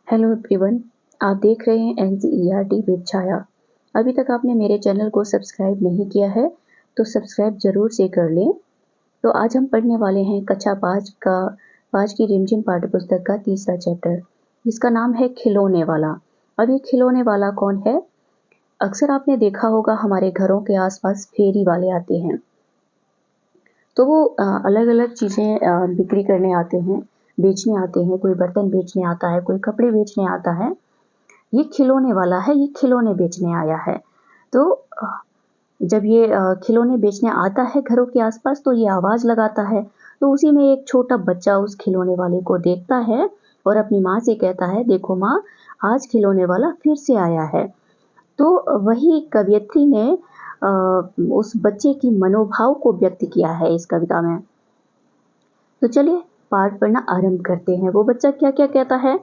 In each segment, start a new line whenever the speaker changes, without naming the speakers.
Hello everyone, आप देख रहे हैं NCERT विद छाया। अभी तक आपने मेरे चैनल को सब्सक्राइब नहीं किया है तो सब्सक्राइब ज़रूर से कर लें। तो आज हम पढ़ने वाले हैं कक्षा 5 की रिमझिम पाठ्य पुस्तक का तीसरा चैप्टर, जिसका नाम है खिलौने वाला। अब ये खिलौने वाला कौन है? अक्सर आपने देखा होगा हमारे घरों के आसपास फेरी वाले आते हैं, तो वो अलग अलग चीज़ें बिक्री करने आते हैं, बेचने आते हैं। कोई बर्तन बेचने आता है, कोई कपड़े बेचने आता है। ये खिलौने वाला है, ये खिलौने बेचने आया है। तो जब ये खिलौने बेचने आता है घरों के आसपास तो ये आवाज़ लगाता है। तो उसी में एक छोटा बच्चा उस खिलौने वाले को देखता है और अपनी माँ से कहता है, देखो माँ, आज खिलौने वाला फिर से आया है। तो वही कवयित्री ने उस बच्चे की मनोभाव को व्यक्त किया है इस कविता में। तो चलिए पाठ पढ़ना आरंभ करते हैं। वो बच्चा क्या क्या कहता है?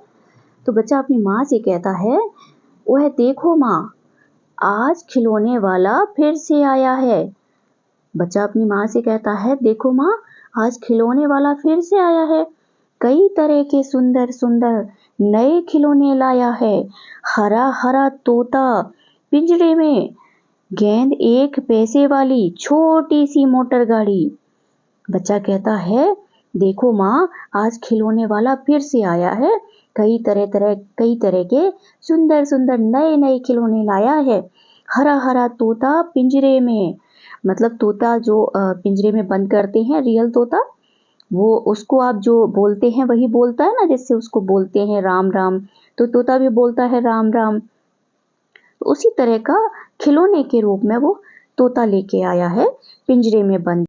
तो बच्चा अपनी माँ से कहता है, वह देखो माँ, आज खिलौने वाला फिर से आया है। बच्चा अपनी माँ से कहता है, देखो माँ, आज खिलौने वाला फिर से आया है। कई तरह के सुंदर सुंदर नए खिलौने लाया है। हरा हरा तोता पिंजरे में, गेंद 1 पैसे वाली छोटी सी मोटर गाड़ी। बच्चा कहता है, देखो माँ, आज खिलौने वाला फिर से आया है। कई तरह के सुंदर सुंदर नए नए खिलौने लाया है। हरा हरा तोता पिंजरे में, मतलब तोता जो पिंजरे में बंद करते हैं, रियल तोता, वो उसको आप जो बोलते हैं वही बोलता है ना, जैसे उसको बोलते हैं राम राम, तो तोता भी बोलता है राम राम। तो उसी तरह का खिलौने के रूप में वो तोता लेके आया है, पिंजरे में बंद।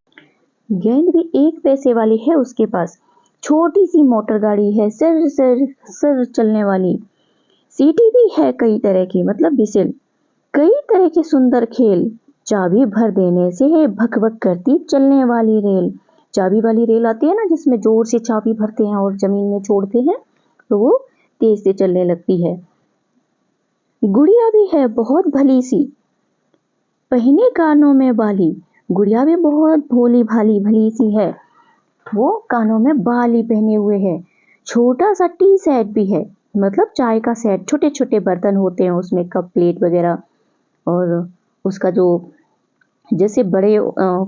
गेंद भी 1 पैसे वाली है उसके पास। छोटी सी मोटर गाड़ी है, सर सर सर चलने वाली। सीटी भी है कई तरह की, मतलब बिसिल। कई तरह के सुंदर खेल। चाबी भर देने से भक भक करती चलने वाली रेल। चाबी वाली रेल आती है ना, जिसमें जोर से चाबी भरते हैं और जमीन में छोड़ते हैं तो वो तेज से चलने लगती है। गुड़िया भी है बहुत भली सी, पहिने कानों में बाली। गुड़िया भी बहुत भोली भाली भली सी है, वो कानों में बाली पहने हुए है। छोटा सा टी सेट भी है, मतलब चाय का सेट। छोटे छोटे बर्तन होते हैं उसमें, कप प्लेट वगैरह, और उसका जो जैसे बड़े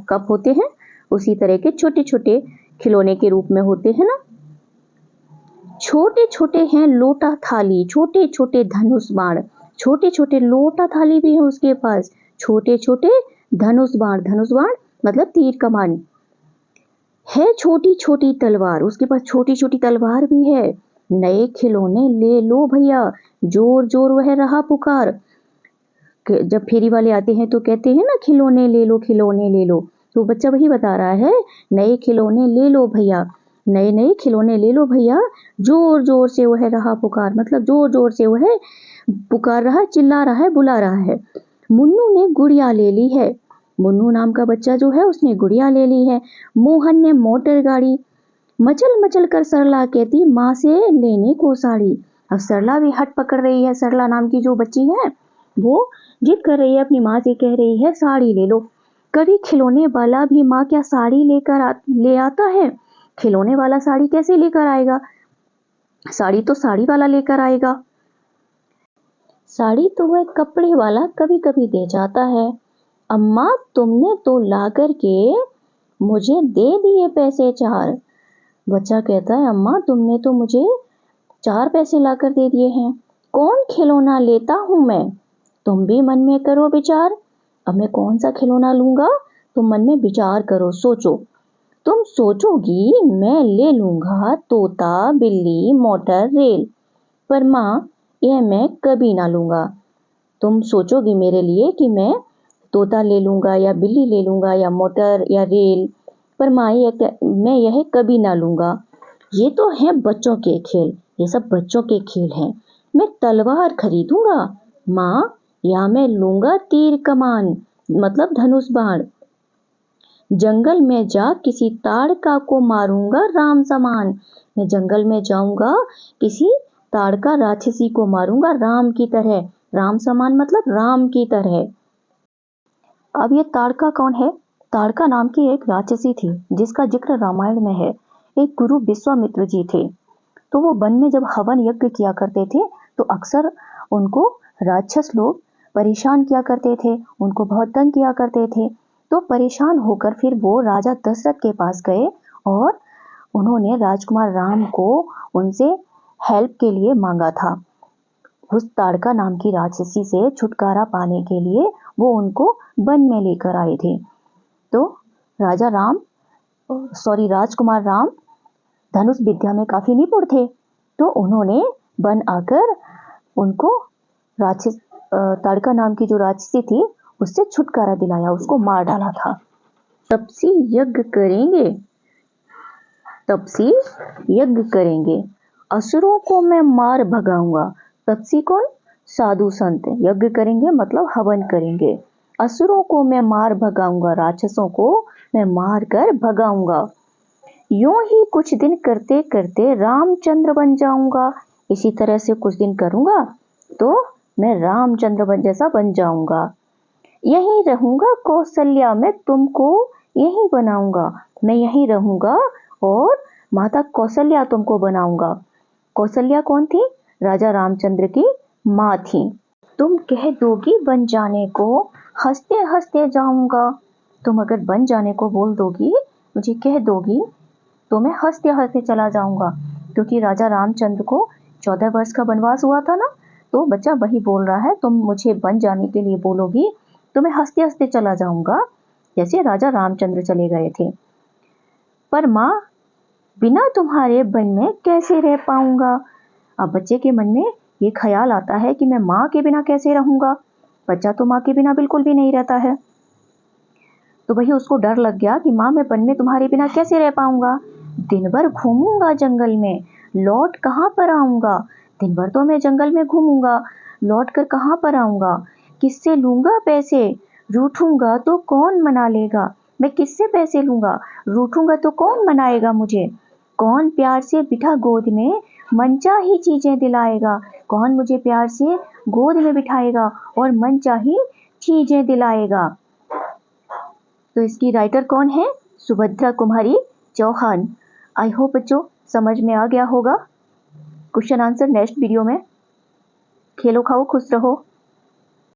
कप होते हैं उसी तरह के छोटे छोटे खिलौने के रूप में होते हैं ना। छोटे छोटे हैं लोटा थाली, छोटे छोटे धनुष बाण। छोटे छोटे लोटा थाली भी है उसके पास। छोटे छोटे धनुष बाण, धनुष बाण मतलब तीर कमान है। छोटी छोटी तलवार, उसके पास छोटी छोटी तलवार भी है। नए खिलौने ले लो भैया, जोर जोर वह रहा पुकार। जब फेरी वाले आते हैं तो कहते हैं ना, खिलौने ले लो, खिलौने ले लो। तो बच्चा वही बता रहा है, नए खिलौने ले लो भैया, नए नए खिलौने ले लो भैया। जोर जोर से वह रहा पुकार, मतलब जोर जोर से वह पुकार रहा, चिल्ला रहा है, बुला रहा है। मुन्नू ने गुड़िया ले ली है। मुन्नू नाम का बच्चा जो है उसने गुड़िया ले ली है। मोहन ने मोटर गाड़ी। मचल मचल कर सरला कहती माँ से लेने को साड़ी। अब सरला भी हट पकड़ रही है। सरला नाम की जो बच्ची है वो जिद कर रही है, अपनी माँ से कह रही है साड़ी ले लो। कभी खिलौने वाला भी माँ क्या साड़ी ले आता है? खिलौने वाला साड़ी कैसे लेकर आएगा? साड़ी तो साड़ी वाला लेकर आएगा। साड़ी तो वह कपड़े वाला कभी कभी दे जाता है। अम्मा, तुमने तो ला कर के मुझे दे दिए पैसे 4। बच्चा कहता है, अम्मा तुमने तो मुझे 4 पैसे लाकर दे दिए हैं। कौन खिलौना लेता हूँ मैं? तुम भी मन में करो विचार। अब मैं कौन सा खिलौना लूंगा? तुम मन में विचार करो, सोचो। तुम सोचोगी मैं ले लूंगा तोता बिल्ली मोटर रेल, पर माँ यह मैं कभी ना लूंगा। तुम सोचोगी मेरे लिए कि मैं तोता ले लूंगा या बिल्ली ले लूंगा या मोटर या रेल, पर माँ मैं यह कभी ना लूंगा। ये तो है बच्चों के खेल, ये सब बच्चों के खेल हैं। मैं तलवार खरीदूंगा माँ, या मैं लूंगा तीर कमान, मतलब धनुष बाण। जंगल में जा किसी ताड़का को मारूंगा राम समान। मैं जंगल में जाऊंगा, किसी ताड़का राक्षसी को मारूंगा राम की तरह। राम समान मतलब राम की तरह। अब ये ताड़का कौन है? ताड़का नाम की एक राक्षसी थी जिसका जिक्र रामायण में है। एक गुरु विश्वामित्र जी थे। तो वो वन में जब हवन यज्ञ किया करते थे तो अक्सर उनको राक्षस लोग परेशान किया करते थे, उनको बहुत तंग किया करते थे। तो परेशान होकर फिर वो राजा दशरथ के पास गए और उन्होंने राजकुमार राम को उनसे हेल्प के लिए मांगा था। उस ताड़का नाम की राक्षसी से छुटकारा पाने के लिए वो उनको वन में लेकर आए थे। तो राजकुमार राम धनुष विद्या में काफी निपुण थे, तो उन्होंने वन आकर उनको राक्षस ताड़का नाम की जो राक्षसी थी उससे छुटकारा दिलाया, उसको मार डाला था। तपसी यज्ञ करेंगे, तपसी यज्ञ करेंगे, असुरों को मैं मार भगाऊंगा। तपसी कौन? साधु संत। यज्ञ करेंगे मतलब हवन करेंगे। असुरों को मैं मार भगाऊंगा, राक्षसों को मैं मार कर भगाऊंगा। यूं ही कुछ दिन करते करते रामचंद्र बन जाऊंगा। इसी तरह से कुछ दिन करूंगा तो मैं रामचंद्र जैसा बन जाऊंगा। यहीं रहूंगा कौशल्या में, तुमको यहीं बनाऊंगा। मैं यहीं रहूंगा और माता कौशल्या तुमको बनाऊंगा। कौशल्या कौन थी? राजा रामचंद्र की माँ थी। तुम कह दोगी बन जाने को, हंसते हंसते जाऊंगा। तुम अगर बन जाने को बोल दोगी, मुझे कह दोगी, तो मैं हंसते हंसते चला जाऊंगा। क्योंकि राजा रामचंद्र को 14 वर्ष का वनवास हुआ था ना, तो बच्चा वही बोल रहा है, तुम मुझे बन जाने के लिए बोलोगी तो मैं हंसते हंसते चला जाऊंगा, जैसे राजा रामचंद्र चले गए थे। पर माँ, बिना तुम्हारे वन में कैसे रह पाऊंगा? अब बच्चे के मन में ये ख्याल आता है कि मैं माँ के बिना कैसे रहूंगा। बच्चा तो माँ के बिना बिल्कुल भी नहीं रहता है। तो वही उसको डर लग गया कि माँ, मैं वन में तुम्हारे बिना कैसे रह पाऊंगा। दिन भर घूमूंगा जंगल में, लौट कहाँ पर आऊंगा। दिन भर तो मैं जंगल में घूमूंगा, लौट कर कहाँ पर आऊंगा। किससे लूंगा पैसे? रूठूंगा तो कौन मना लेगा। मैं किससे पैसे लूंगा? रूठूंगा तो कौन मनाएगा मुझे। कौन प्यार से बिठा गोद में मनचाही चीजें दिलाएगा। कौन मुझे प्यार से गोद में बिठाएगा और मनचाही चीजें दिलाएगा। तो इसकी राइटर कौन है? सुभद्रा कुमारी चौहान। आई होप बच्चों समझ में आ गया होगा। क्वेश्चन आंसर नेक्स्ट वीडियो में। खेलो खाओ खुश रहो।